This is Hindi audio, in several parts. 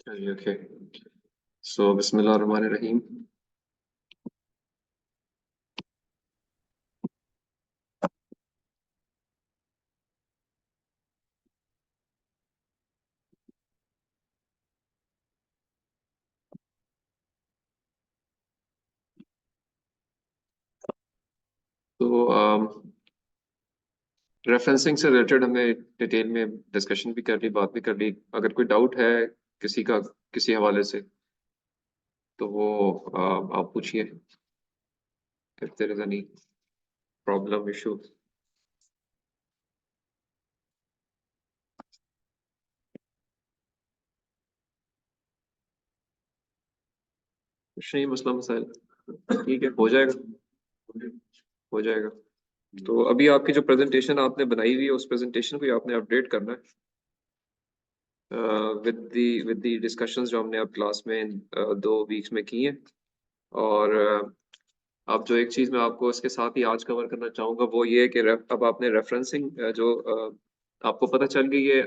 Okay. So, Bismillahirrahmanirrahim. तो रेफरेंसिंग से रिलेटेड हमने डिटेल में डिस्कशन भी कर ली, बात भी कर ली। अगर कोई डाउट है किसी का किसी हवाले से तो वो आप पूछिए, if there is any problem issue। कुछ नहीं, मसला मसाइल ठीक है, हो जाएगा, हो जाएगा। तो अभी आपकी जो प्रेजेंटेशन आपने बनाई हुई है उस प्रेजेंटेशन को ही आपने अपडेट करना है विद दी डिस्कशंस जो हमने अब क्लास में 2 वीक्स में की हैं। और अब जो एक चीज़ मैं आपको इसके साथ ही आज कवर करना चाहूँगा वो ये है कि अब आपने रेफरेंसिंग जो आपको पता चल गई है,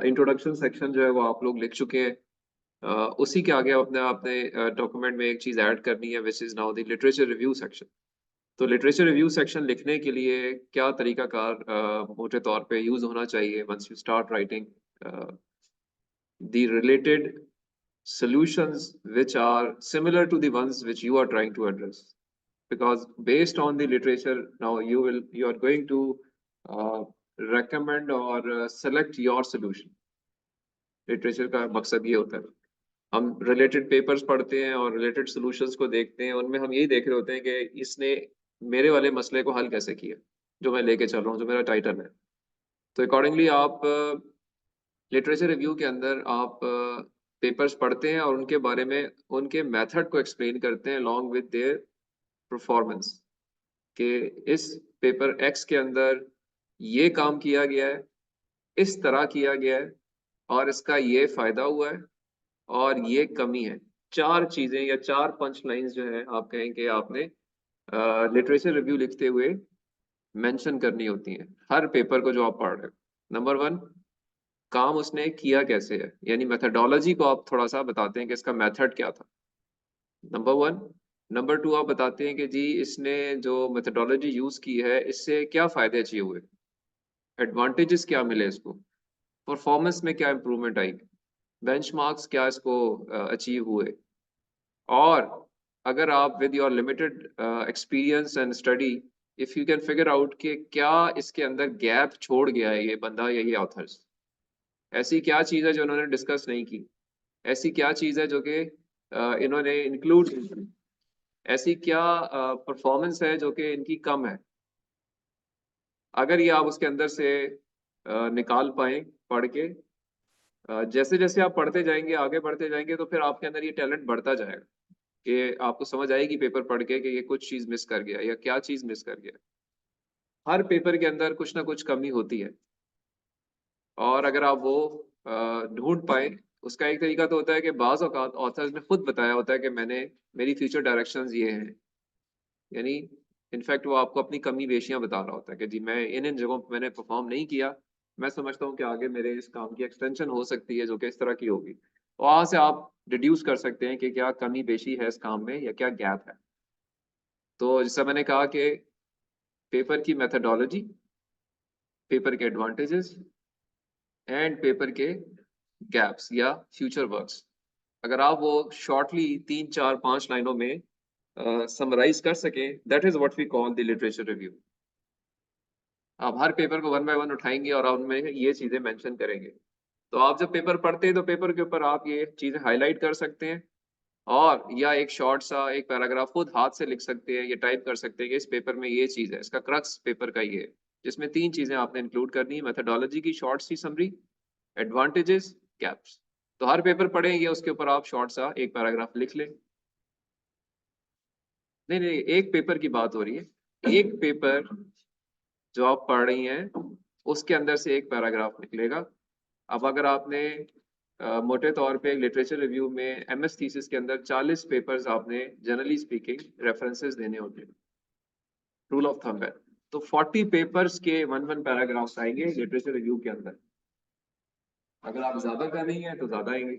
इंट्रोडक्शन सेक्शन जो है वो आप लोग लिख चुके हैं। उसी के आगे अपने आपने डॉक्यूमेंट में एक चीज़ ऐड करनी है which is now the literature review section. तो लिटरेचर रिव्यू सेक्शन लिखने के लिए क्या तरीकाकार मोटे तौर पे यूज़ होना चाहिए once you start writing the related solutions which are similar to the ones which you are trying to address, because based on the literature now you are going to uh, recommend or select your solution। Literature का मकसद ये होता है, हम रिलेटेड पेपर्स पढ़ते हैं और रिलेटेड सॉल्यूशंस को देखते हैं, उनमें हम यही देख रहे होते हैं कि इसने मेरे वाले मसले को हल कैसे किया जो मैं लेके चल रहा हूँ, जो मेरा टाइटल है। तो अकॉर्डिंगली आप लिटरेचर रिव्यू के अंदर आप पेपर्स पढ़ते हैं और उनके बारे में उनके मेथड को एक्सप्लेन करते हैं अलॉन्ग विद देयर परफॉर्मेंस, कि इस पेपर एक्स के अंदर ये काम किया गया है, इस तरह किया गया है और इसका ये फायदा हुआ है और ये कमी है। 4 चीजें या 4 पंच लाइंस जो है आप कहें कि आपने लिटरेचर रिव्यू लिखते हुए मेंशन करनी होती हैं हर पेपर को जो आप पढ़ रहे हो। नंबर 1, काम उसने किया कैसे है, यानी मेथडोलॉजी को आप थोड़ा सा बताते हैं कि इसका मेथड क्या था, नंबर 1। नंबर 2, आप बताते हैं कि जी इसने जो मेथडोलॉजी यूज की है इससे क्या फायदे अचीव हुए, एडवांटेजेस क्या मिले इसको, परफॉर्मेंस में क्या इंप्रूवमेंट आई, बेंचमार्क्स क्या इसको अचीव हुए। और अगर आप with your limited experience and study if you can figure out कि क्या इसके अंदर गैप छोड़ गया है ये बंदा या ये ऑथर्स, ऐसी क्या चीज़ है जो उन्होंने डिस्कस नहीं की, ऐसी क्या चीज़ है जो कि इन्होंने इंक्लूड नहीं की, ऐसी क्या परफॉर्मेंस है जो कि इनकी कम है। अगर ये आप उसके अंदर से निकाल पाए पढ़ के, जैसे जैसे आप पढ़ते जाएंगे आगे बढ़ते जाएंगे तो फिर आपके अंदर ये टैलेंट बढ़ता जाएगा कि आपको समझ आएगी पेपर पढ़ के कि ये कुछ चीज़ मिस कर गया या क्या चीज़ मिस कर गया। हर पेपर के अंदर कुछ ना कुछ कमी होती है और अगर आप वो ढूंढ पाए, उसका एक तरीका तो होता है कि बाज़ औक़ात ऑथर्स ने खुद बताया होता है कि मैंने मेरी फ्यूचर डायरेक्शंस ये हैं, यानी इनफैक्ट वो आपको अपनी कमी बेशियां बता रहा होता है कि जी मैं इन इन जगहों पे मैंने परफॉर्म नहीं किया, मैं समझता हूँ कि आगे मेरे इस काम की एक्सटेंशन हो सकती है जो कि इस तरह की होगी। वहां से आप डिड्यूस कर सकते हैं कि क्या कमी बेशी है इस काम में या क्या गैप है। तो जैसा मैंने कहा कि पेपर की मेथडोलॉजी, पेपर के एडवांटेजेस एंड पेपर के गैप्स या फ्यूचर वर्क्स, अगर आप वो शॉर्टली 3 4 5 लाइनों में समराइज कर सकें, that is what we call the literature review. आप हर पेपर को 1 बाय 1 उठाएंगे और उनमें ये चीजें मेंशन करेंगे। तो आप जब पेपर पढ़ते हैं तो पेपर के ऊपर आप ये चीजें हाईलाइट कर सकते हैं और या एक शॉर्ट सा एक पैराग्राफ खुद हाथ से लिख सकते हैं, ये टाइप कर सकते हैं कि इस पेपर में ये चीज है, इसका क्रक्स पेपर का ये है, जिसमें 3 चीजें आपने इंक्लूड करनी है, मेथडोलॉजी की शॉर्ट सी समरी, एडवांटेजेस, गैप्स। तो हर पेपर पढ़ेंगे उसके ऊपर आप शॉर्ट सा एक पैराग्राफ लिख लें। नहीं नहीं, एक पेपर की बात हो रही है, एक पेपर जो आप पढ़ रही हैं उसके अंदर से एक पैराग्राफ निकलेगा। अब अगर आपने मोटे तौर पे लिटरेचर रिव्यू में एमएस थीसिस के अंदर 40 पेपर्स आपने जनरली स्पीकिंग रेफरेंसेस देने होते हैं, रूल ऑफ थंब है। तो 40 पेपर्स के 1 1 पैराग्राफ्स आएंगे लिटरेचर रिव्यू के अंदर। अगर आप ज्यादा कर रही हैं तो ज्यादा आएंगे,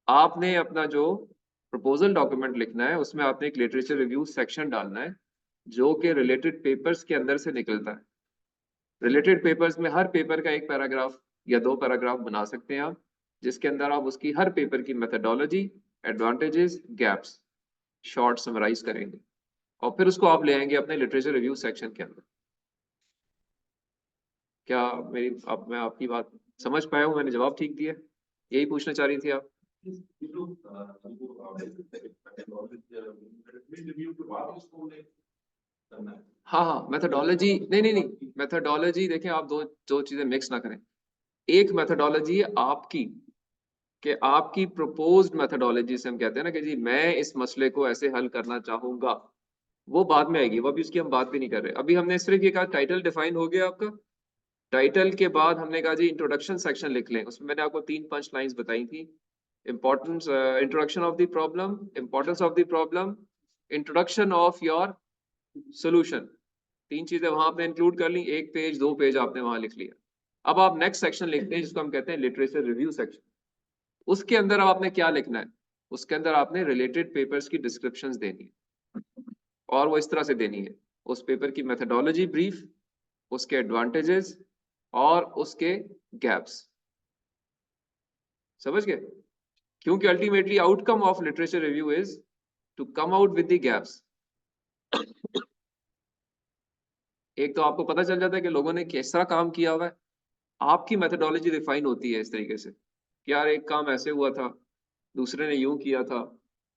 आपने अपना जो प्रपोजल डॉक्यूमेंट लिखना है उसमें आपने एक लिटरेचर रिव्यू सेक्शन डालना है जो कि रिलेटेड पेपर्स के अंदर से निकलता है। रिलेटेड पेपर्स में हर पेपर का एक पैराग्राफ या दो पैराग्राफ बना सकते हैं आप, जिसके अंदर आप उसकी हर पेपर की methodology, advantages, gaps short summarise करेंगे और फिर उसको आप ले आएंगे अपने लिटरेचर रिव्यू सेक्शन के अंदर। क्या मेरी मैं आपकी बात समझ पाया हूँ? मैंने जवाब ठीक दिया? यही पूछना चाह रही थी आप? हाँ हाँ, मेथोडोलॉजी नहीं, मेथोडोलॉजी देखें, आप दो दो चीजें मिक्स ना करें। एक मेथोडोलॉजी है आपकी, कि आपकी प्रपोज्ड मेथोडोलॉजी से हम कहते हैं ना कि जी मैं इस मसले को ऐसे हल करना चाहूंगा, वो बाद में आएगी, वो अभी उसकी हम बात भी नहीं कर रहे। अभी हमने सिर्फ ये कहा टाइटल डिफाइन हो गया आपका। टाइटल के बाद हमने कहा जी इंट्रोडक्शन सेक्शन लिख लें, उसमें मैंने आपको 3-5 लाइंस बताई थी। Importance, introduction of the problem, importance of the problem, introduction of your solution. 3 चीजें वहां आपने इंक्लूड कर ली, 1 पेज 2 पेज आपने वहां लिख लिया। अब आप नेक्स्ट सेक्शन लिखते हैं जिसको हम कहते हैं लिटरेचर रिव्यू सेक्शन। उसके अंदर अब आपने क्या लिखना है? उसके अंदर आपने रिलेटेड पेपर्स की डिस्क्रिप्शंस देनी है, और वो इस तरह से देनी है: उस पेपर की मेथोडोलॉजी ब्रीफ, उसके एडवांटेजेस और उसके गैप्स। समझ गए? क्योंकि ultimately outcome of literature review is to come out with the gaps. एक तो आपको पता चल जाता है कि लोगों ने किस तरह काम किया हुआ है, आपकी मेथोडोलॉजी रिफाइन होती है इस तरीके से कि यार एक काम ऐसे हुआ था, दूसरे ने यूं किया था,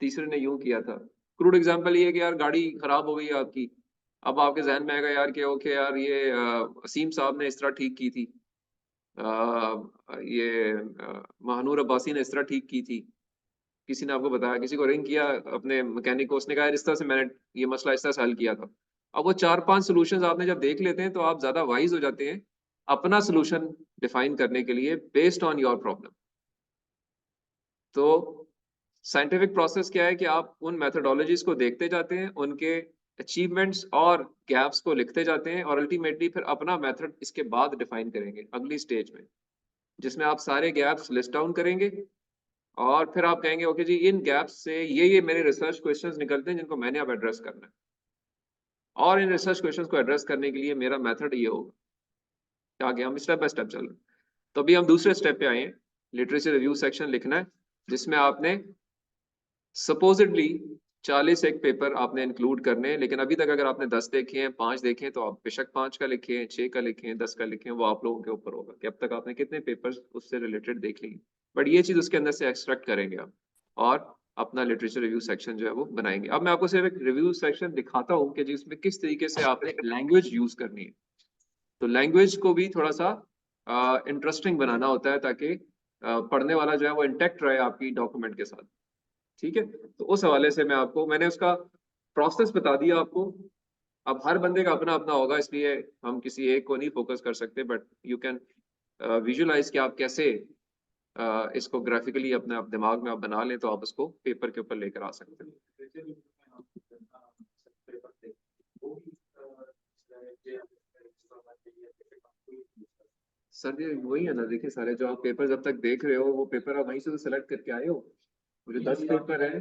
तीसरे ने यूं किया था। क्रूड एग्जांपल ये है कि यार गाड़ी खराब हो गई है आपकी, अब आपके जहन में आएगा यार कि ओके यार ये असीम साहब ने इस तरह ठीक की थी, ये महानूर अब्बासी ने इस तरह ठीक की थी, किसी ने आपको बताया, किसी को रिंग किया अपने मैकेनिक को, उसने कहा इस तरह से मैंने ये मसला इस तरह से हल किया था। अब वो 4-5 सॉल्यूशंस आपने जब देख लेते हैं तो आप ज्यादा वाइज हो जाते हैं अपना सोल्यूशन डिफाइन करने के लिए बेस्ड ऑन योर प्रॉब्लम। तो साइंटिफिक प्रोसेस क्या है कि आप उन मेथोडोलॉजीज को देखते जाते हैं, उनके अचीवमेंट्स और गैप्स को लिखते जाते हैं, और अल्टीमेटली फिर अपना मेथड इसके बाद डिफाइन करेंगे अगली स्टेज में, जिसमें आप सारे गैप्स लिस्ट डाउन करेंगे और फिर आप कहेंगे ओके जी इन गैप्स से ये मेरे रिसर्च क्वेश्चंस निकलते हैं जिनको मैंने अब एड्रेस करना है, और इन रिसर्च क्वेश्चंस को एड्रेस करने के लिए मेरा मेथड ये होगा। आगे हम स्टेप बाय स्टेप चल रहे हैं। तो अभी हम दूसरे स्टेप पे आए हैं, लिटरेचर रिव्यू सेक्शन लिखना है जिसमें आपने सपोजिटली 40 एक पेपर आपने इंक्लूड करने हैं। लेकिन अभी तक अगर आपने 10 देखे हैं, 5 देखे हैं, तो आप बेशक 5 का लिखे, 6 का लिखे, 10 का लिखे, वो आप लोगों के ऊपर होगा कि अब तक आपने कितने पेपर्स उससे रिलेटेड देख लिए। बट ये चीज उसके अंदर से एक्सट्रैक्ट करेंगे आप और अपना लिटरेचर रिव्यू सेक्शन जो है वो बनाएंगे। अब मैं आपको सिर्फ एक रिव्यू सेक्शन दिखाता हूँ कि जिसमें किस तरीके से आपने लैंग्वेज यूज करनी है। तो लैंग्वेज को भी थोड़ा सा इंटरेस्टिंग बनाना होता है ताकि पढ़ने वाला जो है वो इंटेक्ट रहे आपकी डॉक्यूमेंट के साथ। ठीक है, तो उस हवाले से मैंने उसका प्रोसेस बता दिया आपको। अब हर बंदे का अपना अपना होगा, इसलिए हम किसी एक को नहीं फोकस कर सकते, बट यू कैन विजुलाइज कि आप कैसे इसको ग्राफिकली अपने आप दिमाग में आप बना लें तो आप उसको पेपर के ऊपर लेकर आ सकते हैं। सर ये वही है ना, देखिए सारे जो आप पेपर जब तक देख रहे हो वो पेपर आप वहीं से तो सेलेक्ट करके आए हो। वो जो 10 पेपर है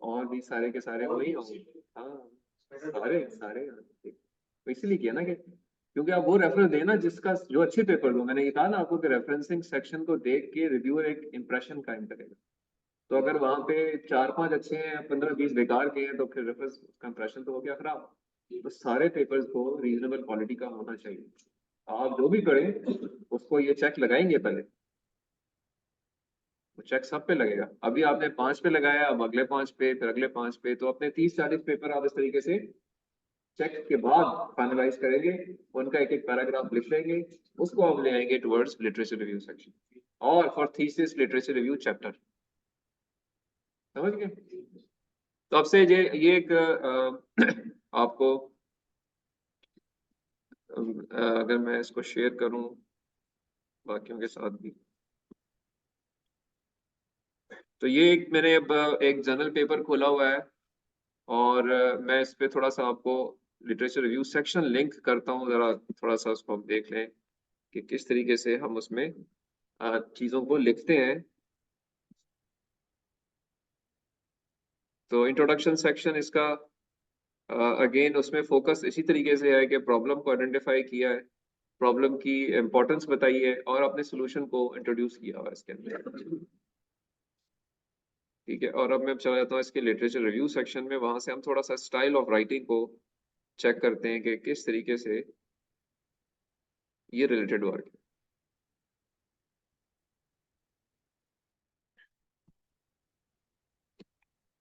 और भी सारे के सारे वही होंगे। हाँ, सारे सारे तो इसलिए किया ना कि क्योंकि आप वो रेफरेंस देना जिसका जो अच्छे पेपर हो। मैंने ये कहा ना आपको कि रेफरेंसिंग सेक्शन को देख के रिव्यूअर एक इंप्रेशन कायम करेगा। तो अगर वहां पे 4-5 अच्छे हैं, 15-20 बेकार के हैं, तो फिर रेफरेंस का इंप्रेशन तो हो गया खराब। तो सारे पेपर्स को रीजनेबल क्वालिटी का होना चाहिए। आप जो भी करें उसको ये चेक लगाएंगे पहले, वो चेक सब पे लगेगा। अभी आपने 5 पे लगाया, अब अगले 5 पे, फिर अगले 5 पे, तो अपने 30-40 पेपर आप इस तरीके से चेक के बाद फाइनलाइज करेंगे, उनका एक एक पैराग्राफ लिख लेंगे, उसको हम ले आएंगे टुवर्ड्स लिटरेचर रिव्यू सेक्शन और for thesis literature review chapter. समझ गए? तो अब से ये एक आपको अगर मैं इसको शेयर करूं बाकियों के साथ भी, तो ये एक मैंने अब एक जर्नल पेपर खोला हुआ है और मैं इस पे थोड़ा सा आपको लिटरेचर रिव्यू सेक्शन लिंक करता हूँ, जरा थोड़ा सा उसको हम देख लें कि किस तरीके से हम उसमें चीजों को लिखते हैं। तो इंट्रोडक्शन सेक्शन इसका अगेन उसमें फोकस इसी तरीके से है कि प्रॉब्लम को आइडेंटिफाई किया है, प्रॉब्लम की इम्पोर्टेंस बताई है और अपने सोल्यूशन को इंट्रोड्यूस किया हुआ है इसके अंदर। ठीक है, और अब मैं चला जाता हूँ इसके लिटरेचर रिव्यू सेक्शन में। वहां से हम थोड़ा सा स्टाइल ऑफ राइटिंग को चेक करते हैं कि किस तरीके से ये रिलेटेड वर्क है।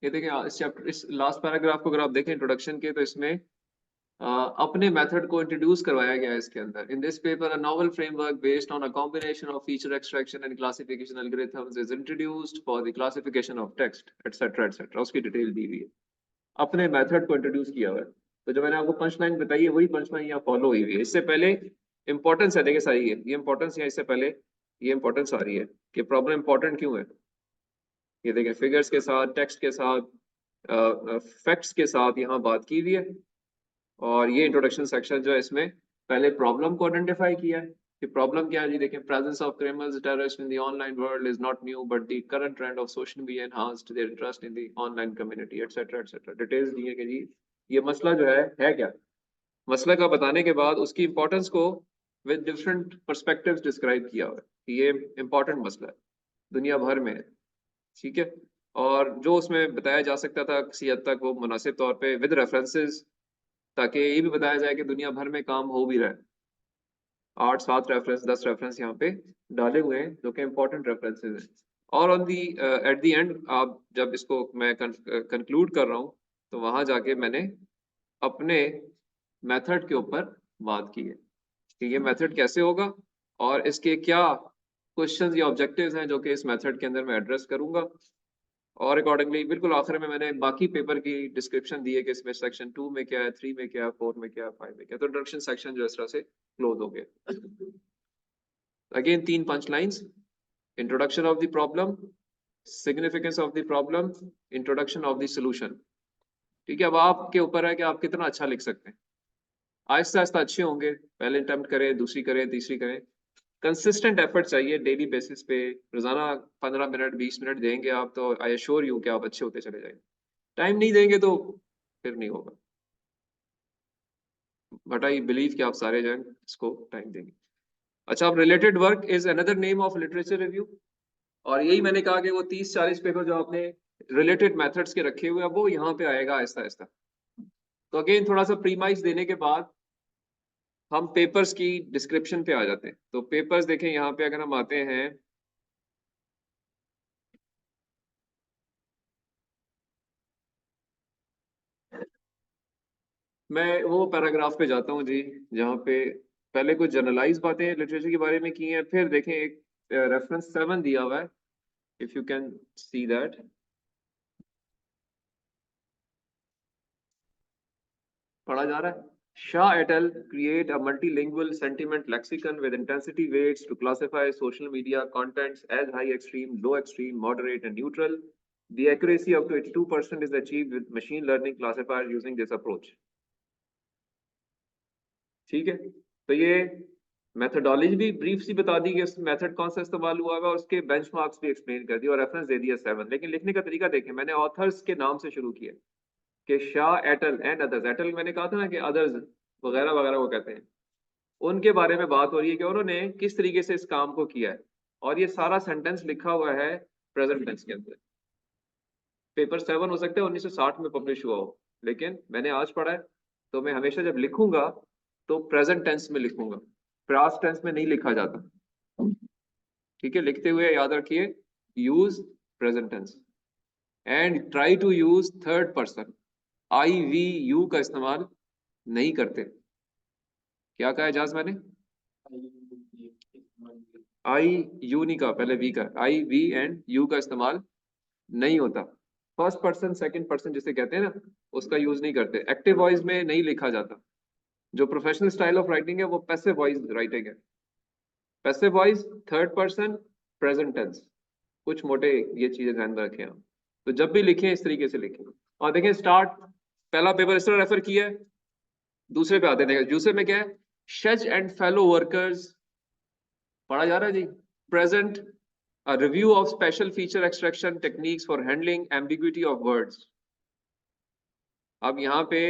ये देखें इस चैप्टर, इस लास्ट पैराग्राफ को अगर आप देखें इंट्रोडक्शन के, तो इसमें अपने मेथड को इंट्रोड्यूस करवाया गया है इसके अंदर। In this paper a novel framework based on a combination of feature extraction and classification algorithms is introduced for the classification of text etcetera etcetera. उसकी डिटेल दी हुई है, अपने मेथड को इंट्रोड्यूस किया हुआ है। तो जो मैंने आपको पंच लाइन बताई है वही पंच लाइन यहाँ फॉलो हुई हुई है। इससे पहले इंपॉर्टेंस है, देखिए सारी है ये इंपॉर्टेंस है, इससे पहले ये इंपॉर्टेंस आ रही है कि प्रॉब्लम इंपॉर्टेंट क्यों है। ये देखें फिगर्स के साथ, टेक्स्ट के साथ, फैक्ट्स के साथ यहाँ बात की हुई है। और ये इंट्रोडक्शन सेक्शन जो है इसमें पहले प्रॉब्लम को आइडेंटिफाई किया है कि प्रॉब्लम क्या है। जी देखें, presence of criminals terrorist in the online world is not new but the current trend of social media enhanced their interest in the online community etcetera etcetera. Details दी है कि जी ये मसला जो है क्या। मसला का बताने के बाद उसकी इंपॉर्टेंस को विद डिफरेंट पर्सपेक्टिव्स डिस्क्राइब किया हुआ है कि ये इंपॉर्टेंट मसला है, दुनिया भर में है। ठीक है, और जो उसमें बताया जा सकता था किसी हद तक वो मुनासिब तौर पे विद रेफरेंसेस, ताकि ये भी बताया जाए कि दुनिया भर में काम हो भी रहा है। 8 7 रेफरेंस 10 रेफरेंस यहाँ पे डाले हुए हैं जो कि इंपॉर्टेंट रेफरेंसेस हैं। और on the at the and, आप जब इसको मैं कंक्लूड कर रहा हूँ तो वहां जाके मैंने अपने मेथड के ऊपर बात की है कि ये मेथड कैसे होगा और इसके क्या क्वेश्चंस या ऑब्जेक्टिव्स हैं जो कि इस मेथड के अंदर मैं एड्रेस करूंगा। और अकॉर्डिंगली बिल्कुल आखिर में मैंने बाकी पेपर की डिस्क्रिप्शन दी है कि इसमें सेक्शन 2 में क्या है, 3 में क्या है, 4 में क्या है, 5 में क्या है। तो इंट्रोडक्शन सेक्शन जो इस तरह से क्लोज हो गया। Again 3 punch lines: introduction of the problem, significance of the problem, introduction of the solution. ठीक है, अब आपके ऊपर है कि आप कितना अच्छा लिख सकते हैं। आहिस्ता आहिस्ता अच्छे होंगे, पहले अटेम्प्ट करें, दूसरी करें, तीसरी करें। कंसिस्टेंट एफर्ट चाहिए डेली बेसिस पे। रोजाना 15 मिनट 20 मिनट देंगे आप तो आई एश्योर यू कि आप अच्छे होते चले जाएंगे। टाइम नहीं देंगे तो फिर नहीं होगा, बट आई बिलीव कि आप सारे जो है इसको टाइम देंगे। अच्छा, अब related work is another name of literature review. और यही मैंने कहा कि वो 30 40 पेपर जो आपने रिलेटेड मेथड्स के रखे हुए हैं वो यहाँ पे आएगा आहिस्ता आहिस्ता। तो अगेन थोड़ा सा प्रीमाइज देने के बाद हम पेपर्स की डिस्क्रिप्शन पे आ जाते हैं। तो पेपर्स देखें यहाँ पे, अगर हम आते हैं मैं वो पैराग्राफ पे जाता हूँ जी जहाँ पे पहले कुछ जनरलाइज बातें लिटरेचर के बारे में की हैं। फिर देखें एक रेफरेंस 7 दिया हुआ है, if you can see that. पढ़ा जा रहा है। Shah et al create a multilingual sentiment lexicon with intensity weights to classify social media contents as high extreme, low extreme, moderate and neutral. The accuracy up to 82% is achieved with machine learning classifiers using this approach. ठीक है, तो ये मेथडोलॉजी भी ब्रीफ सी बता दी कि मेथड कौन सा इस्तेमाल हुआ है और उसके बेंचमार्क्स भी एक्सप्लेन कर दिए और रेफरेंस दे दिया 7। लेकिन लिखने का तरीका देखें, मैंने ऑथर्स के नाम से शुरू किया कि शाह एटल एंड अदर्स। एटल मैंने कहा था ना कि अदर्स वगैरह वगैरह वो कहते हैं, उनके बारे में बात हो रही है कि उन्होंने किस तरीके से इस काम को किया है। और ये सारा सेंटेंस लिखा हुआ है प्रेजेंट टेंस के अंदर। पेपर 7 हो सकता है 1960 में पब्लिश हुआ हो, लेकिन मैंने आज पढ़ा है। तो मैं हमेशा जब लिखूंगा तो प्रेजेंट टेंस में लिखूंगा, पास्ट टेंस में नहीं लिखा जाता। ठीक है, लिखते हुए याद रखिए use present tense and try to use third person. I we you का इस्तेमाल नहीं करते। क्या कहा एजाज मैंने? आई यू नहीं कहा, पहले वी का। आई वी एंड यू का इस्तेमाल नहीं होता। फर्स्ट पर्सन सेकंड पर्सन जिसे कहते हैं ना, उसका यूज नहीं करते। एक्टिव वॉइस में नहीं लिखा जाता। जो प्रोफेशनल स्टाइल ऑफ राइटिंग है वो पैसिव वॉइस राइटिंग है। Passive voice, third person, present tense, कुछ मोटे ये चीजें ध्यान में रखें आप। तो जब भी लिखें इस तरीके से लिखें। और देखें स्टार्ट, पहला पेपर इस तरह रेफर किया है। दूसरे पे आते हैं, दूसरे में क्या है? शच एंड फेलो वर्कर्स। पढ़ा जा रहा है जी? present a review of special feature extraction techniques for handling ambiguity of words. अब यहाँ पे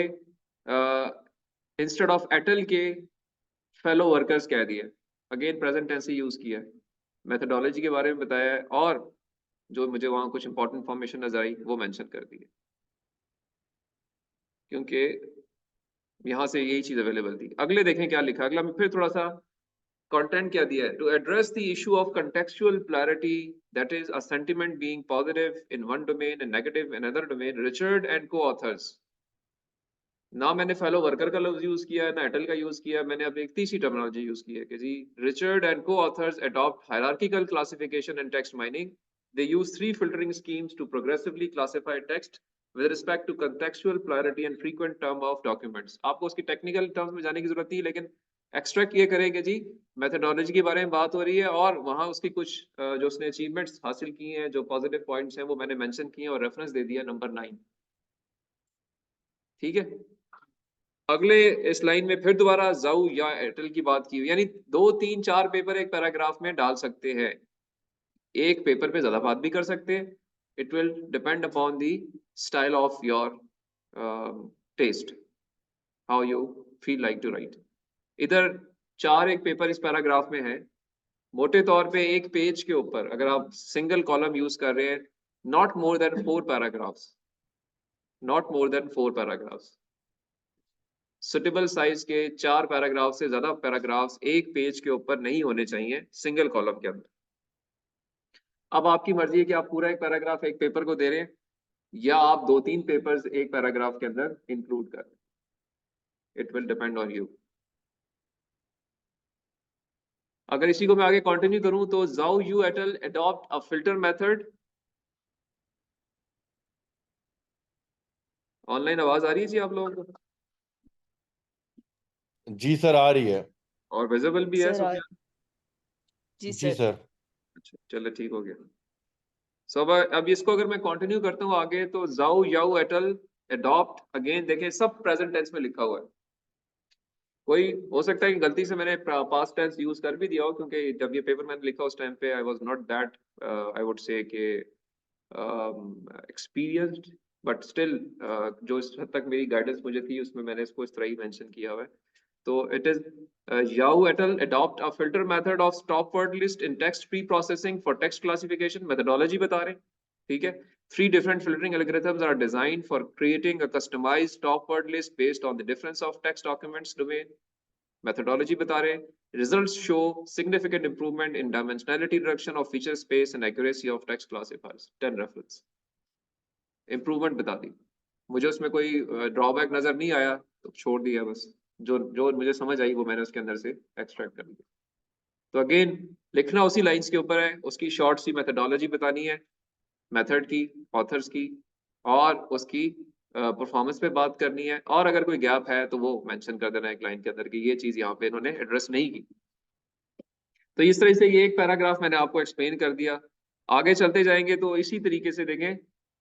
इंस्टेड ऑफ एटल के फेलो वर्कर्स कह दिए, अगेन प्रेजेंट टेंस यूज किया है, मेथोडोलॉजी के बारे में बताया है, और जो मुझे वहां कुछ इंपॉर्टेंट इन्फॉर्मेशन नजर आई वो मेंशन कर दी है, क्योंकि यहाँ से यही चीज अवेलेबल थी। अगले देखें क्या लिखा, अगला में फिर थोड़ा सा कंटेंट क्या दिया है। To address the issue of contextual polarity, that is a sentiment being positive in one domain and negative in other domain, Richard and coauthors. ना मैंने फेलो वर्कर का लफ्ज यूज किया है, ना एटल का यूज किया है, मैंने अब एक तीसरी टर्मिनोलॉजी यूज की है कि जी रिचर्ड एंड को authors adopt hierarchical classification and text mining. They use 3 filtering schemes to progressively classify text with respect to contextual plurality and frequent term of documents. आपको उसकी टेक्निकल टर्म्स में जाने की जरूरत नहीं, लेकिन एक्सट्रैक्ट ये करेंगे जी मेथोडोलॉजी के बारे में बात हो रही है, और वहां उसकी कुछ जो उसने अचीवमेंट्स हासिल की हैं, जो पॉजिटिव पॉइंट्स हैं, वो मैंने मेंशन किए और रेफरेंस दे दिया नंबर 9। ठीक है, अगले इस लाइन में फिर दोबारा जाऊ या एयरटेल की बात की हुई, यानी 2 3 4 पेपर एक पैराग्राफ में डाल सकते हैं, एक पेपर पे ज्यादा बात भी कर सकते हैं। It will depend upon the style of your taste, how you feel like to write. इधर 4 एक पेपर इस पैराग्राफ में है, मोटे तौर पे एक पेज के ऊपर अगर आप सिंगल कॉलम यूज कर रहे हैं, not more than 4 paragraphs, not more than 4 paragraphs. Suitable size के 4 पैराग्राफ से ज्यादा पैराग्राफ्स एक पेज के ऊपर नहीं होने चाहिए सिंगल कॉलम के अंदर। अब आपकी मर्जी है कि आप पूरा एक पैराग्राफ एक पेपर को दे रहे हैं, या आप 2-3 पेपर्स एक पैराग्राफ के अंदर इंक्लूड कर, it will depend on you. अगर इसी को मैं आगे कंटिन्यू करूं तो जाओ you at all adopt a filter method. Online आवाज आ रही है जी आप लोगों को? जी सर आ रही है, और विजिबल भी है सब? जी जी सर। सर। अच्छा चलो ठीक हो गया। सो अब इसको अगर मैं कंटिन्यू करता हूँ आगे, तो जाओ याओ एटल अडॉप्ट, अगेन देखें सब प्रेजेंट टेंस में लिखा हुआ है। कोई हो सकता है कि गलती से मैंने पास्ट टेंस यूज कर भी दिया हो, क्योंकि जब ये पेपर मैंने लिखा उस टाइम पे I was not that I would say के एक्सपीरियंस्ड, बट स्टिल जो इस हद तक मेरी गाइडेंस मुझे थी उसमें मैंने इसको इस तरह ही मेंशन किया हुआ है। तो it is Yao et al adopt a filter method of stop word list in text preprocessing for text classification, methodology बता रहे हैं। ठीक है, 3 different filtering algorithms are designed for creating a customized stop word list based on the difference of text documents domain. Methodology बता रहे हैं, results show significant improvement in dimensionality reduction of feature space and accuracy of text classifiers. 10 reference improvement बता दी, मुझे उसमें कोई ड्रॉबैक नजर नहीं आया तो छोड़ दिया, बस जो जो मुझे समझ आई वो मैंने उसके अंदर से एक्सट्रैक्ट कर लिया। तो अगेन लिखना उसी लाइंस के ऊपर है, उसकी शॉर्ट सी मेथोडोलॉजी बतानी है, मेथड की, ऑथर्स की, और उसकी परफॉर्मेंस पे बात करनी है, और अगर कोई गैप है तो वो मेंशन कर देना एक लाइन के अंदर कि ये चीज यहाँ पे इन्होंने एड्रेस नहीं की। तो इस तरह से ये एक पैराग्राफ मैंने आपको एक्सप्लेन कर दिया। आगे चलते जाएंगे तो इसी तरीके से देखें,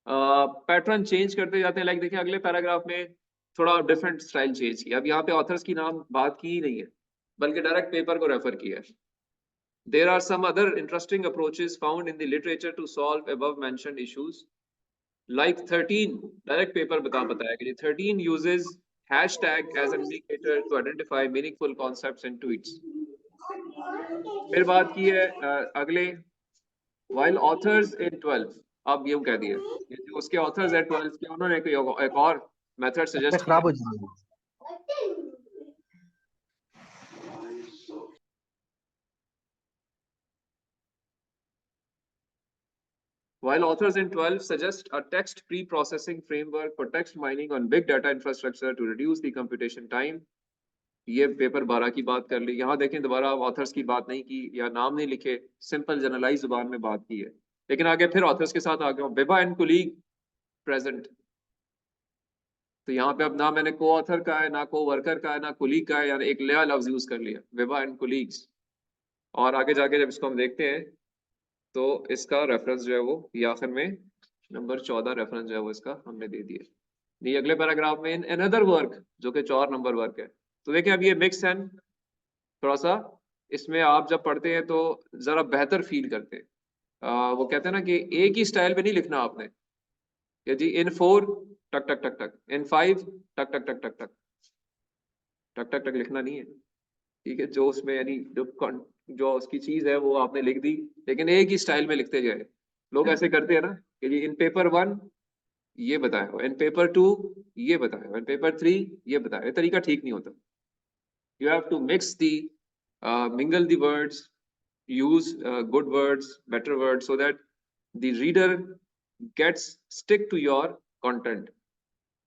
पैटर्न चेंज करते जाते हैं। लाइक देखें अगले पैराग्राफ में थोड़ा डिफरेंट स्टाइल चेंज किया। अब यहाँ पे ऑथर्स की नाम बात की ही नहीं है, बल्कि डायरेक्ट पेपर को रेफर किया है। There are some other interesting approaches found in the literature to solve above mentioned issues. Like 13, direct paper बताया कि 13 uses hashtag as an indicator to identify meaningful concepts in tweets. फिर बात की है अगले, while authors in 12, अब यूं कह दिया जो उसके authors है 12 के, उन्होंने कोई एक और मेथड सजेस्ट किया। While authors in 12 suggest a text pre-processing framework for text mining on big data infrastructure to reduce the computation time, ये पेपर 12 की बात कर ली। यहाँ देखें दोबारा ऑथर्स की बात नहीं की या नाम नहीं लिखे, सिंपल जनरलाइज जुबान में बात की है। लेकिन आगे फिर ऑथर्स के साथ आ गया, विभा एंड कुलीग प्रेजेंट। तो यहाँ पे अब ना मैंने को ऑथर का है, ना को वर्कर का है, ना कुलीग का है, यानी एक नया लफ्ज यूज कर लिया, विभा एंड कुलीग्स। और आगे जाके जब इसको हम देखते हैं तो इसका रेफरेंस जो है वो ये आखिर में नंबर 14 रेफरेंस जो है वो इसका हमने दे दिया। ये अगले पैराग्राफ में अनदर वर्क जो कि 4 नंबर वर्क है। तो देखिए अब ये मिक्स एंड थोड़ा सा इसमें आप जब पढ़ते हैं तो ज़रा बेहतर फील करते हैं। वो कहते हैं ना कि एक ही स्टाइल में नहीं लिखना आपने कि जी इन 4 टक टक टक टक, इन 5 टक टक टक टक टक टक टक टक लिखना नहीं है। ठीक है, जो उसमें यानी जो उसकी चीज है वो आपने लिख दी, लेकिन एक ही स्टाइल में लिखते गए। लोग ऐसे करते हैं ना कि जी इन पेपर 1 ये बताया, इन पेपर 2 ये बताया, इन पेपर 3 ये बताया। ये तरीका ठीक नहीं होता। You have to mix mingle the words, use good words, better words, so that the reader gets stick to your content.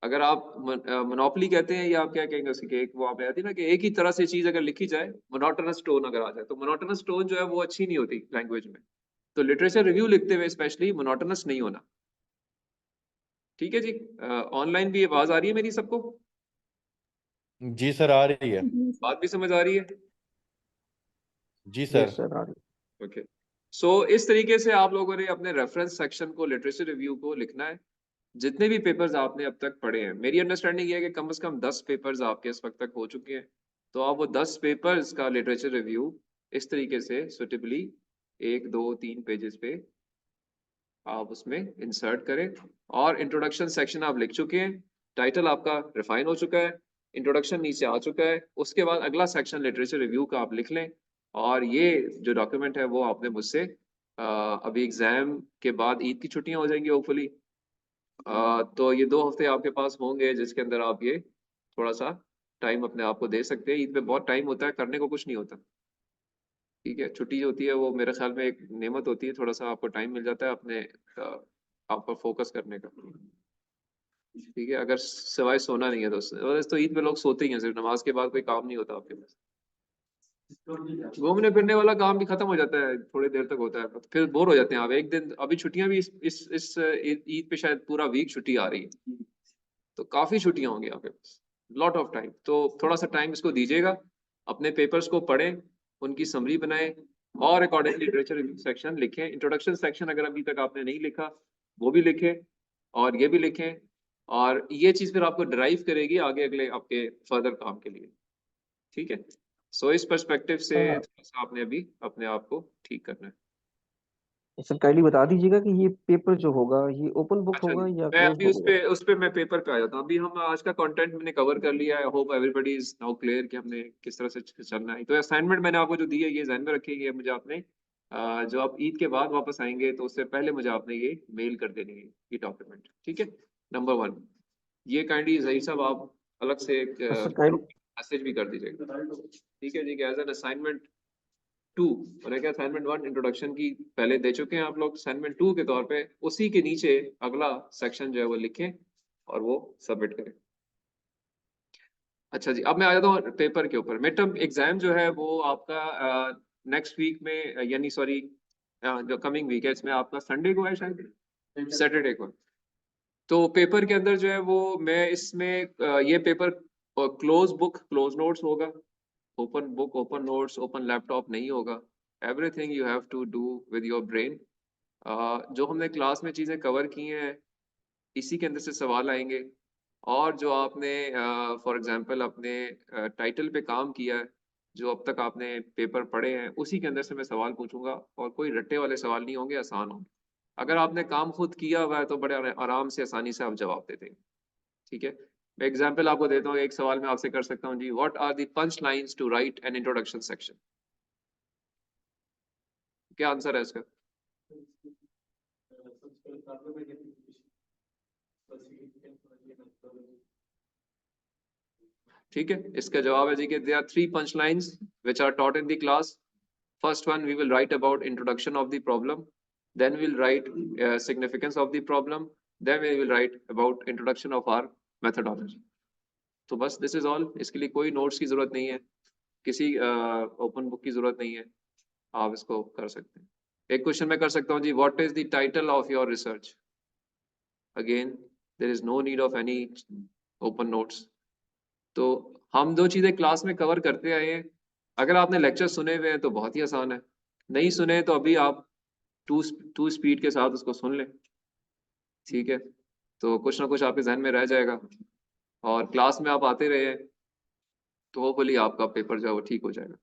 अगर आप मोनोपोली कहते हैं या आप क्या कहेंगे उसकी, एक वो आप आती है ना कि एक ही तरह से चीज अगर लिखी जाए, मोनोटोनस टोन अगर आ जाए, तो मोनोटोनस टोन जो है वो अच्छी नहीं होती लैंग्वेज में। तो लिटरेचर रिव्यू लिखते हुए स्पेशली मोनोटोनस नहीं होना। ठीक है जी। ऑनलाइन भी आवाज आ रही है मेरी सबको? जी सर, आ रही है। बात भी समझ आ रही है? जी सर। सर आ रही। ओके। सो इस तरीके से आप लोगों ने अपने रेफरेंस सेक्शन को, लिटरेचर रिव्यू को लिखना है। जितने भी पेपर्स आपने अब तक पढ़े हैं, मेरी अंडरस्टैंडिंग ये है कि कम से कम 10 पेपर्स आपके इस वक्त तक हो चुके हैं। तो आप वो 10 पेपर्स का लिटरेचर रिव्यू इस तरीके से सुटेबली 1 2 3 पेजेस पे आप उसमें इंसर्ट करें। और इंट्रोडक्शन सेक्शन आप लिख चुके हैं, टाइटल आपका रिफाइन हो चुका है, इंट्रोडक्शन नीचे आ चुका है। उसके बाद अगला सेक्शन लिटरेचर रिव्यू का आप लिख लें। और ये जो डॉक्यूमेंट है वो आपने मुझसे अभी एग्जाम के बाद ईद की छुट्टियां हो जाएंगी होपफुली, तो ये 2 हफ्ते आपके पास होंगे जिसके अंदर आप ये थोड़ा सा टाइम अपने आप को दे सकते हैं। ईद पे बहुत टाइम होता है, करने को कुछ नहीं होता। ठीक है, छुट्टी जो होती है वो मेरे ख्याल में एक नेमत होती है, थोड़ा सा आपको टाइम मिल जाता है अपने आप पर फोकस करने का। ठीक है, अगर सिवाय सोना नहीं है तो ईद पे लोग सोते ही हैं, सिर्फ नमाज के बाद कोई काम नहीं होता आपके पास। घूमने फिरने वाला काम भी खत्म हो जाता है, थोड़ी देर तक होता है, तो फिर बोर हो जाते हैं आप। एक दिन अभी छुट्टियां भी इस ईद पे शायद पूरा वीक छुट्टी आ रही है, तो काफी छुट्टियां होंगी आपके पास, लॉट ऑफ टाइम। तो थोड़ा सा टाइम इसको दीजिएगा, अपने पेपर्स को पढ़ें, उनकी समरी बनाएं और अकॉर्डिंगली लिटरेचर सेक्शन लिखें। इंट्रोडक्शन सेक्शन अगर अभी तक आपने नहीं लिखा वो भी लिखें, और ये भी लिखें। और ये चीज फिर आपको ड्राइव करेगी आगे अगले आपके फर्दर काम के लिए। ठीक है, सो इस पर्सपेक्टिव से थोड़ा सा आपने अभी अपने आप को ठीक करना है। सर काइंडली बता दीजिएगा कि ये पेपर जो होगा ये ओपन बुक अच्छा जी, होगा या मैं क्लोज अभी बुक होगा? उस पे मैं पेपर पे आ जाता हूँ। अभी हम आज का कंटेंट मैंने कवर कर लिया है। Hope everybody is now clear कि हमने किस तरह से चलना है। तो असाइनमेंट मैंने आपको जो दी है ये ध्यान में रखिए, मुझे आपने जो आप ईद के बाद वापस आएंगे तो उससे पहले मुझे आपने ये मेल कर देनी है, ये डॉक्यूमेंट। ठीक है, नंबर 1 ये काइंडली जहीर साहब आप अलग से एक सर काइंड मैसेज भी कर दीजिएगा। ठीक है जी, कि एज एन असाइनमेंट 2, और क्या असाइनमेंट 1 इंट्रोडक्शन की पहले दे चुके हैं आप लोग, असाइनमेंट 2 के तौर पे उसी के नीचे अगला सेक्शन जो है वो लिखें और वो सबमिट करें। अच्छा जी, अब मैं आ जाता हूँ पेपर के ऊपर। मिड टर्म एग्जाम जो है वो आपका नेक्स्ट वीक में, यानी सॉरी जो कमिंग वीक है, इसमें आपका संडे को है शायद, सैटरडे को। तो पेपर के अंदर जो है वो मैं इसमें ये paper close book close notes होगा, open book open notes open laptop नहीं होगा। Everything you have to do with your brain. जो हमने क्लास में चीज़ें कवर की हैं इसी के अंदर से सवाल आएंगे। और जो आपने फॉर एग्जांपल अपने टाइटल पे काम किया है, जो अब तक आपने पेपर पढ़े हैं उसी के अंदर से मैं सवाल पूछूंगा, और कोई रट्टे वाले सवाल नहीं होंगे, आसान होंगे। अगर आपने काम खुद किया हुआ है तो बड़े आराम से आसानी से आप जवाब दे देंगे। ठीक है, मैं एग्जांपल आपको देता हूँ। एक सवाल मैं आपसे कर सकता हूँ जी, what are the punch lines to write an introduction section? क्या आंसर है इसका? ठीक है, इसका जवाब है जी कि there are 3 punch lines which are taught in the class. First one, we will write about introduction of the problem. Then we'll write significance of the problem. Then we will write about introduction of our methodology. तो बस this is all। इसके लिए कोई नोट्स की जरूरत नहीं है, किसी ओपन बुक की जरूरत नहीं है, आप इसको कर सकते हैं। एक क्वेश्चन मैं कर सकता हूँ जी, what is the title of your research? Again there is no need of any open notes. तो हम दो चीजें क्लास में कवर करते आए हैं। अगर आपने लेक्चर सुने हुए हैं तो बहुत ही आसान है, नहीं सुने तो अभी आप टू स्पीड के साथ उसको सुन लें। ठीक है, तो कुछ ना कुछ आपके जहन में रह जाएगा, और क्लास में आप आते रहे तो होपफुली आपका पेपर जो है वो ठीक हो जाएगा।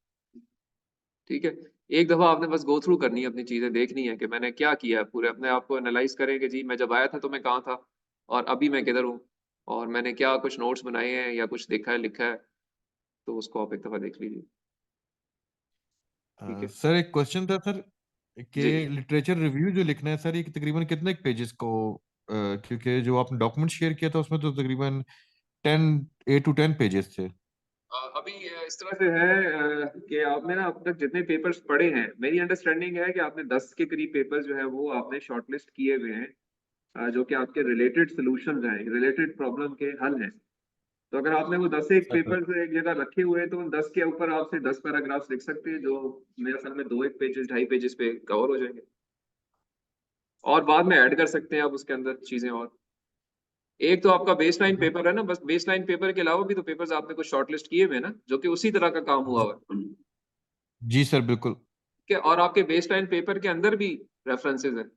ठीक है, एक दफा आपने बस गो थ्रू करनी है, अपनी चीजें देखनी है कि मैंने क्या किया है, पूरे अपने आप को एनालाइज करें कि जी मैं जब आया था तो मैं कहाँ था और अभी मैं किधर हूँ, और मैंने क्या कुछ नोट्स बनाए हैं या कुछ देखा है लिखा है, तो उसको आप एक दफा देख लीजिए। ठीक है सर एक क्वेश्चन था सर कि जी। लिटरेचर रिव्यू जो लिखना है सर, ये तकरीबन कितने पेजेस को क्योंकि जो आपने डॉक्यूमेंट शेयर किया था उसमें तो तकरीबन 8 to 10 पेजेस थे। अभी इस तरह से है कि आपने ना अब तक जितने पेपर्स पढ़े हैं, मेरी अंडरस्टैंडिंग है कि आपने 10 के करीब पेपर्स जो है वो आपने शॉर्टलिस्ट किए हुए हैं, जो कि आपके रिलेटेड सॉल्यूशंस हैं, रिलेटेड प्रॉब्लम के हल हैं। तो अगर आपने वो 10 एक सर पेपर एक जगह रखे हुए हैं तो उन 10 के ऊपर आपसे 10 पैराग्राफ्स लिख सकते हैं, जो मेरे ख्याल में 2 एक पेजेस 2.5 पेजेस पे कवर हो जाएंगे, और बाद में ऐड कर सकते हैं आप उसके अंदर चीजें। और एक तो आपका बेसलाइन पेपर है ना, बस बेसलाइन पेपर के अलावा भी तो पेपर्स आपने कुछ शॉर्टलिस्ट किए हुए हैं ना, जो कि उसी तरह का काम हुआ हुआ है। जी सर बिल्कुल। ठीक है, और आपके बेसलाइन पेपर के अंदर भी रेफरेंसेस हैं,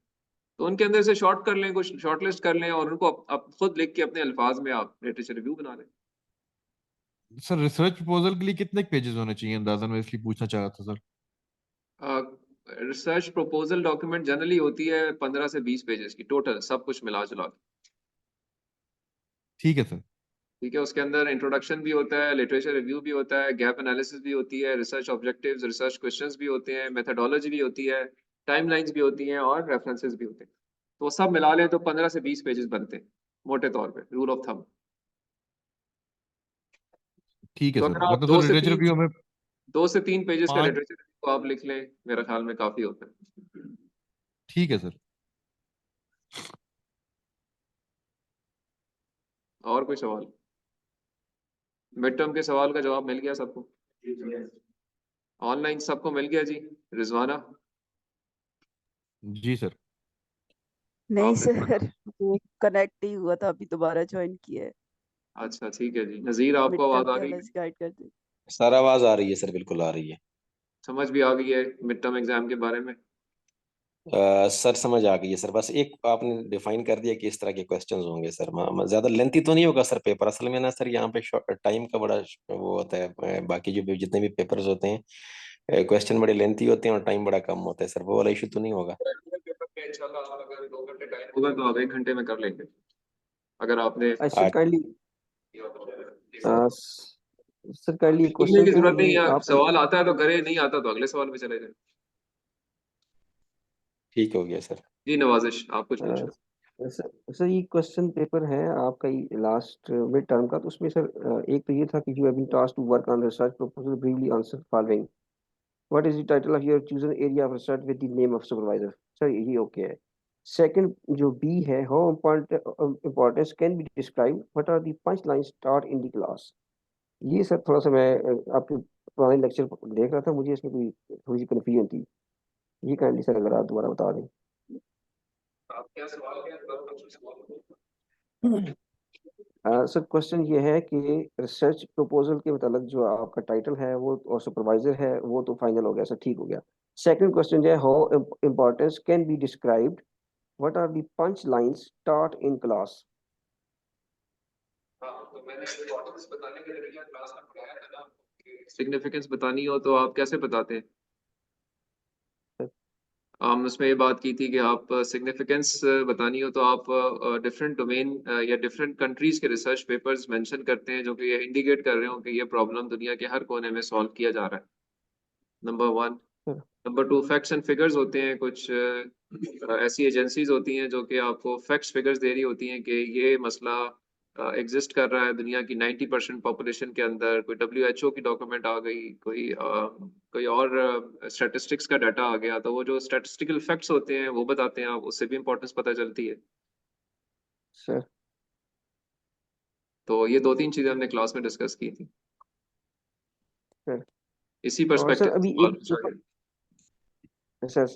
तो उनके अंदर से शॉर्ट कर लें, कुछ शॉर्टलिस्ट कर लें, और उनको आप खुद लिख के अपने अल्फाज में आप लिटरेचर रिव्यू बना लें। सर रिसर्च प्रपोजल के लिए कितने पेजेस होने चाहिए अंदाजन, मैं इसलिए पूछना चाह रहा था sir. Research proposal document generally होती है 15 से 20 पेजेस की टोटल, सब कुछ मिला जुला के। ठीक है सर। ठीक है, उसके अंदर इंट्रोडक्शन भी होता है, लिटरेचर रिव्यू भी होता है, गैप एनालिसिस भी होती है, रिसर्च ऑब्जेक्टिव्स, रिसर्च क्वेश्चंस भी होते हैं, मेथोडोलॉजी भी होती है, टाइमलाइंस भी होती हैं, और रेफरेंसेस भी होते हैं। तो वो सब मिला लें तो 15 से 20 पेजेस बनते हैं मोटे तौर पे, रूल ऑफ थंब। ठीक है तो सर, अगर आप मतलब दो सर से लिटरेचर तीन रिव्यू हमें 2 से 3 पेजेस का 5। लिटरेचर रिव्यू आप लिख लें, मेरे ख्याल में काफी होता है। ठीक है सर। और कोई सवाल? मिड टर्म के सवाल का जवाब मिल गया सबको? ऑनलाइन सबको मिल गया जी? रिजवाना, जी सर। नहीं आपने तो सर, वो कनेक्ट नहीं हुआ था, अभी दोबारा ज्वाइन किया है। अच्छा ठीक है जी। नज़ीर, मिड आपको टर्म आवाज आ के रही अलग है? से गाइड कर दे। सर आवाज आ रही है सर, बिल्कुल आ रही है। समझ भी आ गई है मिड टर्म एग्जाम के बारे में? सर समझ आ गई है सर, बस एक आपने डिफाइन कर दिया कि इस तरह के क्वेश्चंस होंगे सर। ज्यादा लेंथी तो नहीं होगा सर पेपर? असल में ना सर यहाँ पे टाइम का बड़ा वो होता है। बाकी जो भी जितने भी पेपर्स होते हैं क्वेश्चन बड़े लेंथी होते हैं और टाइम बड़ा कम होता है सर, वो वाला इशू तो नहीं होगा? प्रैक्टिकल पेपर में इंशाल्लाह आप अगर 2 घंटे टाइम होगा तो आप 1 घंटे में कर लेंगे, अगर आपने सर आज काइंडली सर काइंडली लिखने क्वेश्चन की था जरूरत नहीं ये है, आप सवाल आता है तो करे, नहीं आता तो अगले सवाल पे चले जाए। ठीक हो गया सर। जी नवाजिश, आप कुछ पूछ अ, रहे सर ये क्वेश्चन पेपर है आपका लास्ट मिड टर्म का, तो उसमें सर एक तो ये था कि you have been tasked to work on research proposal, briefly answer following, what is the title of your chosen area of research with the name of supervisor. Sir ये ओके है। सेकंड जो बी है, how importance can be describe, what are the punch lines taught in the class. ये सर थोड़ा सा मैं आपके पुराने लेक्चर देख रहा था, मुझे इसमें कोई थोड़ी सी कन्फ्यूजन थी, ये काइंडली सर अगर आप दोबारा बता दें। हैं। आप क्या सवाल क्या सवाल? सर क्वेश्चन ये है कि रिसर्च प्रपोजल के मतलब जो आपका टाइटल है वो और सुपरवाइजर है वो तो फाइनल हो गया सर, ठीक हो गया। सेकंड क्वेश्चन जो है, how importance can be described, what are the punch lines taught in class. हाँ, तो मैंने इम्पोर्टेंस बताने के तरीका क्लास में पढ़ाया था ना, सिग्निफिकेंस बतानी हो तो आप कैसे बताते हैं? हम उसमें ये बात की थी कि आप सिग्निफिकेंस बतानी हो तो आप डिफरेंट डोमेन या डिफरेंट कंट्रीज के रिसर्च पेपर्स मेंशन करते हैं, जो कि ये इंडिकेट कर रहे हो कि ये प्रॉब्लम दुनिया के हर कोने में सॉल्व किया जा रहा है। Number 1। Number 2, facts and figures होते हैं, कुछ ऐसी एजेंसीज होती हैं जो कि आपको फैक्ट्स फिगर्स दे रही होती हैं कि ये मसला एग्जिस्ट कर रहा है दुनिया की 90% पॉपुलेशन के अंदर। कोई WHO की डॉक्यूमेंट आ गई, कोई और स्टैटिस्टिक्स का डाटा आ गया, तो वो जो स्टैटिस्टिकल फैक्ट्स होते हैं वो बताते हैं आप, उससे भी इंपॉर्टेंस पता चलती है। सर तो ये 2-3 चीजें हमने क्लास में डिस्कस की थी, सर इसी और सर पर्सपेक्टिव अभी सवाल एक पूछा गया। सर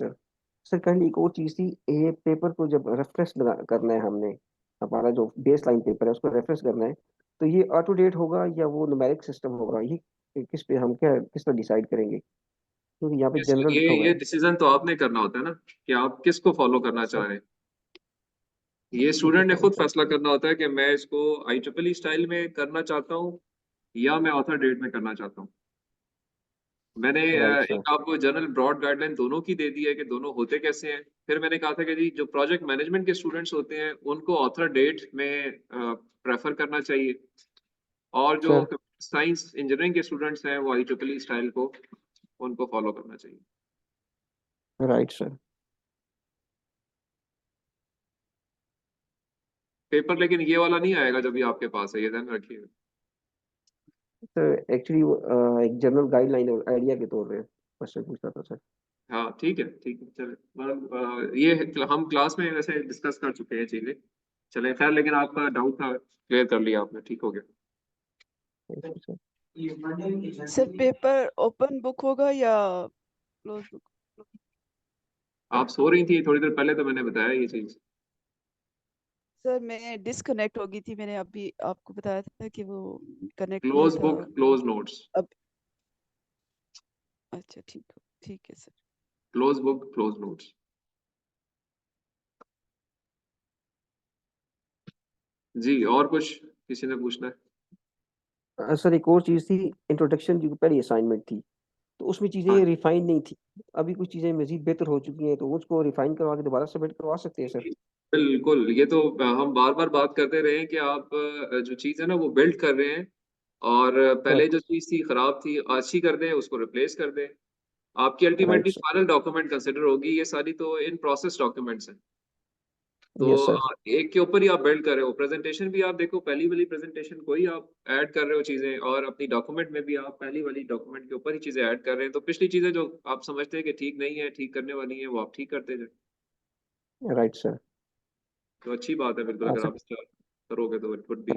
सर काइंडली एक और चीज़ थी, ये पेपर को जब रेफरेंस करना है हमने, हमारा जो बेस लाइन पेपर है उसको रेफरेंस करना है, तो ये ऑटो डेट होगा या वो न्यूमेरिक सिस्टम होगा, ये किस पे हम क्या किस पर डिसाइड करेंगे, क्योंकि यहाँ पे जनरल ये लिखा हुआ ये है। डिसीजन तो आपने करना होता है ना, कि आप किसको फॉलो करना चाह सर रहे हैं। ये ओके स्टूडेंट ने फाइन खुद सर। फैसला करना होता है कि मैं इसको IEEE स्टाइल में करना चाहता हूँ या मैं ऑथर डेट में करना चाहता हूँ। मैंने राइट सर। एक आपको जनरल ब्रॉड गाइडलाइन दोनों की दे दी है कि दोनों होते कैसे हैं। फिर मैंने कहा था कि जी जो प्रोजेक्ट मैनेजमेंट के स्टूडेंट्स होते हैं उनको ऑथर डेट में प्रेफर करना चाहिए, और जो सर साइंस इंजीनियरिंग के स्टूडेंट्स हैं वो IEEE स्टाइल को उनको फॉलो करना चाहिए। Right sir. पेपर लेकिन ये वाला नहीं आएगा जब भी आपके पास है, ये ध्यान रखिएगा। सर एक्चुअली एक जनरल गाइडलाइन और आइडिया के तौर पे क्वेश्चन पूछा था सर। हाँ ठीक है ठीक है, चले मतलब ये हम क्लास में वैसे डिस्कस कर चुके हैं चीजें। चले खैर, लेकिन आपका डाउट था, क्लियर कर लिया आपने, ठीक हो गया। Thank you sir. Sir paper open book होगा या क्लोज बुक? आप सो रही थी थोड़ी देर पहले तो मैंने बताया ये चीज। सर मैं डिस्कनेक्ट हो गई थी, मैंने अभी आपको बताया था कि वो कनेक्ट हुआ क्लोज था। Book close notes. अब अच्छा ठीक है sir. Close book close notes. जी और कुछ किसी ने पूछना है? सर एक और चीज़ थी, इंट्रोडक्शन जो पहली असाइनमेंट थी तो उसमें हाँ चीज़ें रिफाइन नहीं थी। अभी कुछ चीज़ें मजीद बेहतर हो चुकी हैं तो उसको रिफाइन करवा के दोबारा सबमिट करवा सकते हैं सर। बिल्कुल, ये तो हम बार बार बात करते रहे हैं कि आप जो चीज़ है ना वो बिल्ड कर रहे हैं, और सर पहले जो चीज़ थी खराब थी अच्छी कर दें, उसको रिप्लेस कर दें। आपकी right ultimately sir. Final document consider होगी, ये सारी तो इन प्रोसेस डॉक्यूमेंट्स हैं। तो यस सर। एक के ऊपर ही आप बिल्ड कर रहे हो। प्रेजेंटेशन भी आप देखो, पहली वाली प्रेजेंटेशन को ही आप ऐड कर रहे हो चीजें, और अपनी डॉक्यूमेंट में भी आप पहली वाली डॉक्यूमेंट के ऊपर ही चीजें ऐड कर रहे हैं। तो पिछली चीजें जो आप समझते हैं कि ठीक नहीं है, ठीक करने वाली है, वो आप ठीक करते जाए। Right sir. तो अच्छी बात है बिल्कुल, अगर सर आप इसका करोगे तो इट वुड बी।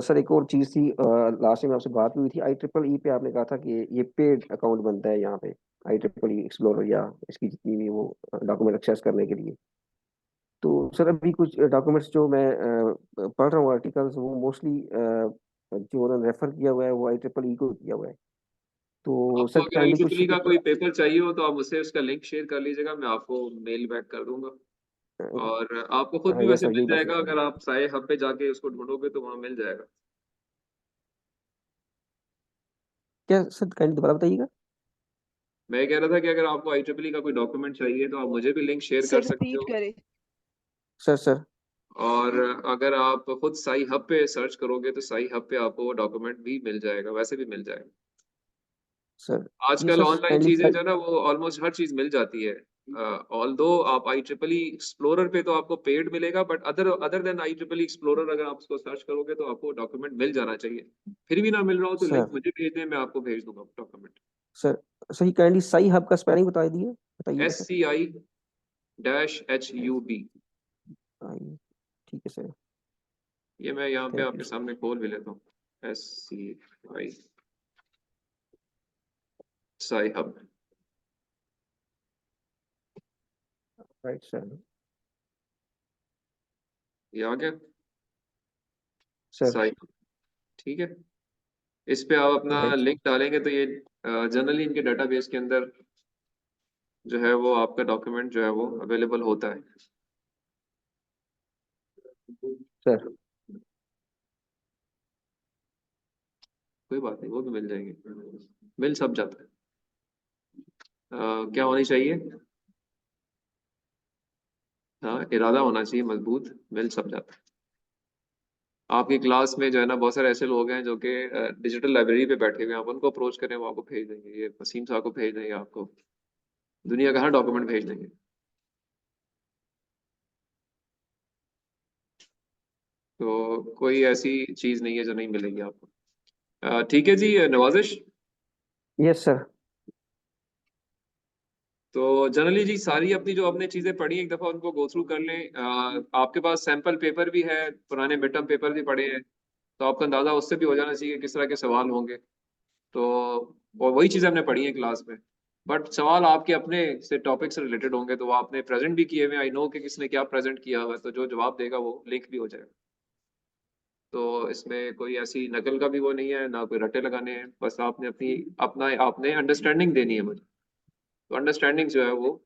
सर एक और चीज़ थी, लास्ट टाइम आपसे बात हुई थी IEEE पे आपने कहा था कि ये पेड अकाउंट बनता है यहाँ पे IEEE एक्सप्लोरर या इसकी जितनी भी वो डॉक्यूमेंट एक्सेस करने के लिए। तो सर अभी कुछ डॉक्यूमेंट्स जो मैं पढ़ रहा हूँ आर्टिकल्स वो मोस्टली जो उन्होंने रेफर किया हुआ है वो IEEE को किया हुआ है। तो आपको सर अगर काइंडली कुछ IEEE का कोई पेपर चाहिए हो तो आप मुझसे उसका लिंक शेयर कर लीजिएगा, मैं आपको मेल बैक कर दूंगा। और आपको खुद भी यस वैसे सर मिल यही जाएगा, बात अगर आप साए हब पे जाके उसको ढूंढोगे तो वहां मिल जाएगा। क्या सर काइंडली दोबारा बताइएगा। मैं कह रहा था कि अगर आपको IEEE का कोई डॉक्यूमेंट चाहिए तो आप मुझे भी लिंक शेयर कर सर सकते रिपीट हो। करें। सर और अगर आप खुद साई हब पे सर्च करोगे तो साई हब पे आपको वो डॉक्यूमेंट भी मिल जाएगा, वैसे भी मिल जाएगा। सर ये आजकल सर ऑनलाइन चीजें काइंडली जो है ना वो ऑलमोस्ट हर चीज मिल जाती है। ऑल्दो आप IEEE एक्सप्लोरर पे तो आपको पेड मिलेगा, but other other than IEEE explorer अगर आप उसको सर्च करोगे तो आपको डॉक्यूमेंट मिल जाना चाहिए। फिर भी ना मिल रहा हो तो लिंक सर मुझे भेज दें, मैं आपको भेज दूंगा डॉक्यूमेंट। सर सर ये काइंडली साई हब का स्पेलिंग बताइएगा सर। SCI-HUB। आई ठीक है सर। ये मैं यहाँ पे थैंक यू आपके सर। सामने खोल भी लेता हूँ। SCI Sci Hub. Right sir. ये आ गया सर साई हब, ठीक है। इस पे आप अपना राइट लिंक डालेंगे तो ये जनरली इनके डेटाबेस के अंदर जो है वो आपका डॉक्यूमेंट जो है वो अवेलेबल होता है। सर। कोई बात नहीं, वो भी मिल जाएंगे, मिल सब जाता है। क्या होनी चाहिए? हाँ, इरादा होना चाहिए मजबूत, मिल सब जाता है। आपकी क्लास में जो है ना बहुत सारे ऐसे लोग हैं जो कि डिजिटल लाइब्रेरी पे बैठे हुए हैं, आप उनको अप्रोच करें, वो आपको भेज देंगे। ये वसीम साहब को भेज देंगे, आपको दुनिया का हर डॉक्यूमेंट भेज देंगे। तो कोई ऐसी चीज नहीं है जो नहीं मिलेगी आपको। ठीक है जी नवाजिश। Yes sir. तो जनरली जी सारी अपनी जो आपने चीजें पढ़ी एक दफा उनको गो थ्रू कर लें। आपके पास सैंपल पेपर भी है, पुराने मिड टर्म पेपर भी पड़े हैं, तो आपका अंदाजा उससे भी हो जाना चाहिए किस तरह के सवाल होंगे। तो और वही चीजें हमने पढ़ी हैं क्लास में, बट सवाल आपके अपने से टॉपिक से रिलेटेड होंगे, तो वो आपने प्रेजेंट भी किए हुए, आई नो कि किसने क्या प्रेजेंट किया हुआ है, तो जो जवाब देगा वो लिंक भी हो जाएगा। तो इसमें कोई ऐसी नकल का भी वो नहीं है, ना कोई रटे लगाने हैं, बस आपने अपनी अपना आपने अंडरस्टैंडिंग देनी है मुझे। तो अंडरस्टैंडिंग जो है वो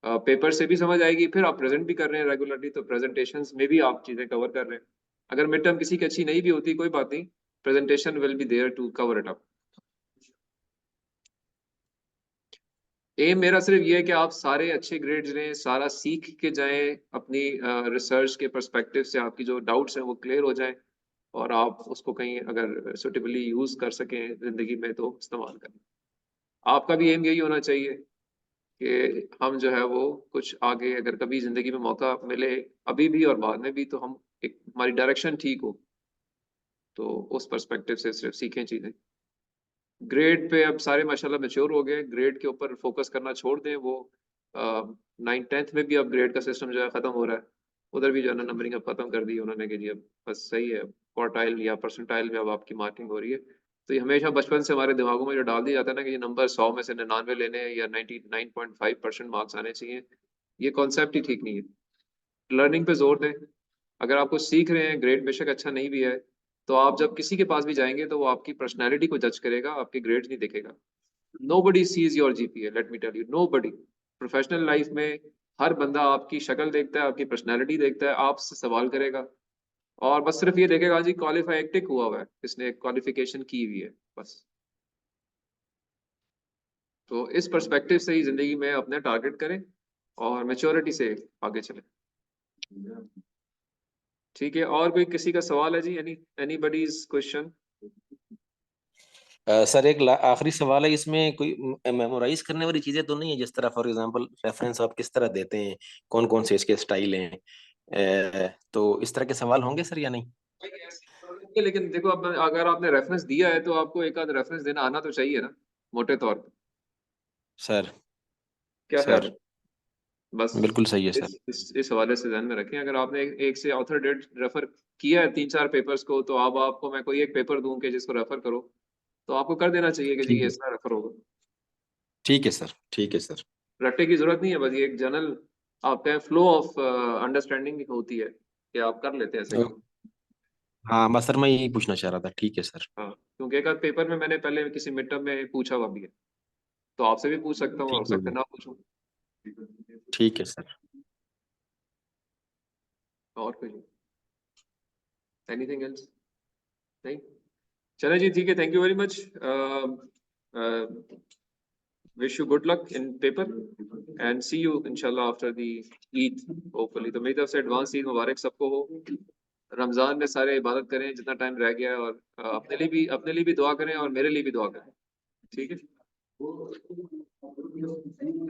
पेपर से भी समझ आएगी, फिर आप प्रेजेंट भी कर रहे हैं रेगुलरली तो प्रेजेंटेशंस में भी आप चीजें कवर कर रहे हैं। अगर मिड टर्म किसी की अच्छी नहीं भी होती कोई बात नहीं, presentation will be there to cover it up. एम मेरा सिर्फ ये है कि आप सारे अच्छे ग्रेड्स लें, सारा सीख के जाएं, अपनी रिसर्च के पर्सपेक्टिव से आपकी जो डाउट्स हैं वो क्लियर हो जाएं और आप उसको कहीं अगर सुटेबली यूज कर सकें जिंदगी में तो इस्तेमाल करें। आपका भी एम यही होना चाहिए कि हम जो है वो कुछ आगे अगर कभी जिंदगी में मौका मिले अभी भी और बाद में भी तो हम एक हमारी डायरेक्शन ठीक हो, तो उस पर्सपेक्टिव से सिर्फ सीखें चीजें। ग्रेड पे अब सारे माशाल्लाह मैच्योर हो गए, ग्रेड के ऊपर फोकस करना छोड़ दें। वो 9th-10th में भी अब ग्रेड का सिस्टम जो है ख़त्म हो रहा है, उधर भी जो है ना नंबरिंग अब ख़त्म कर दी उन्होंने कि जी अब बस सही है, क्वार्टाइल या परसेंटाइल में अब आपकी मार्किंग हो रही है। तो ये हमेशा बचपन से हमारे दिमागों में जो डाल दिया जाता है ना कि ये नंबर 100 में से 99 लेने हैं या 99.5% मार्क्स आने चाहिए, ये कॉन्सेप्ट ही ठीक नहीं है। लर्निंग पे जोर दें। अगर आप कुछ सीख रहे हैं, ग्रेड बेशक अच्छा नहीं भी है, तो आप जब किसी के पास भी जाएंगे तो वो आपकी पर्सनैलिटी को जज करेगा, आपके ग्रेड्स नहीं देखेगा। Nobody sees your GPA, let me tell you, nobody. Professional life में हर बंदा आपकी शक्ल देखता है, आपकी पर्सनैलिटी देखता है, आपसे सवाल करेगा और बस सिर्फ ये देखेगा जी क्वालिफाई टिक हुआ हुआ है, इसने क्वालिफिकेशन की हुई है, बस। तो इस पर्सपेक्टिव से ही जिंदगी में अपने टारगेट करें और मैच्योरिटी से आगे चलें। ठीक है, और कोई किसी का सवाल है जी? Anybody's question? सर एक आखिरी सवाल है, इसमें कोई मेमोराइज करने वाली चीजें तो नहीं है? जिस तरह फॉर एग्जांपल रेफरेंस आप किस तरह देते हैं, कौन कौन से इसके स्टाइल हैं, तो इस तरह के सवाल होंगे सर या नहीं? लेकिन देखो, अब अगर आपने रेफरेंस दिया है तो आपको एक आध रेफरेंस देना आना तो चाहिए ना, मोटे तौर पे। सर क्या ख्याल है? बस बिल्कुल सही है सर। इस हवाले से ध्यान में रखें। अगर आपने एक से ऑथर डेट रेफर किया है 3-4 पेपर्स को, तो अब आपको मैं कोई एक पेपर दूं कि जिसको रेफर करो, तो आपको कर देना चाहिए कि जी ठीक ये है, इसका रेफर होगा। ठीक है सर, ठीक है सर। रट्टे की जरूरत नहीं है, बस ये एक जनरल आपका फ्लो ऑफ अंडरस्टैंडिंग होती है कि आप कर लेते हैं ऐसे काम। हाँ बस सर मैं यही पूछना चाह रहा था। ठीक है सर। हाँ, क्योंकि एक आध पेपर में मैंने पहले किसी मिड टर्म में पूछा हुआ भी है, तो आपसे भी पूछ सकता हूँ, हो ठीक है सकता है जी, ना पूछूं। ठीक है सर। और कोई एनीथिंग एल्स? नहीं? चले जी, ठीक है, thank you very much. wish you good luck in paper and see you inshallah after the Eid hopefully। तो मेरी तरफ से एडवांस ईद मुबारक सबको हो। रमजान में सारे इबादत करें जितना टाइम रह गया है, और अपने लिए भी दुआ करें और मेरे लिए भी दुआ करें। ठीक है,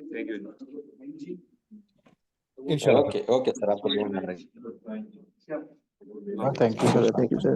थैंक यू। इंशाल्लाह। ओके ओके सर, आपको ध्यान रखें। हाँ, thank you Thank you, sir.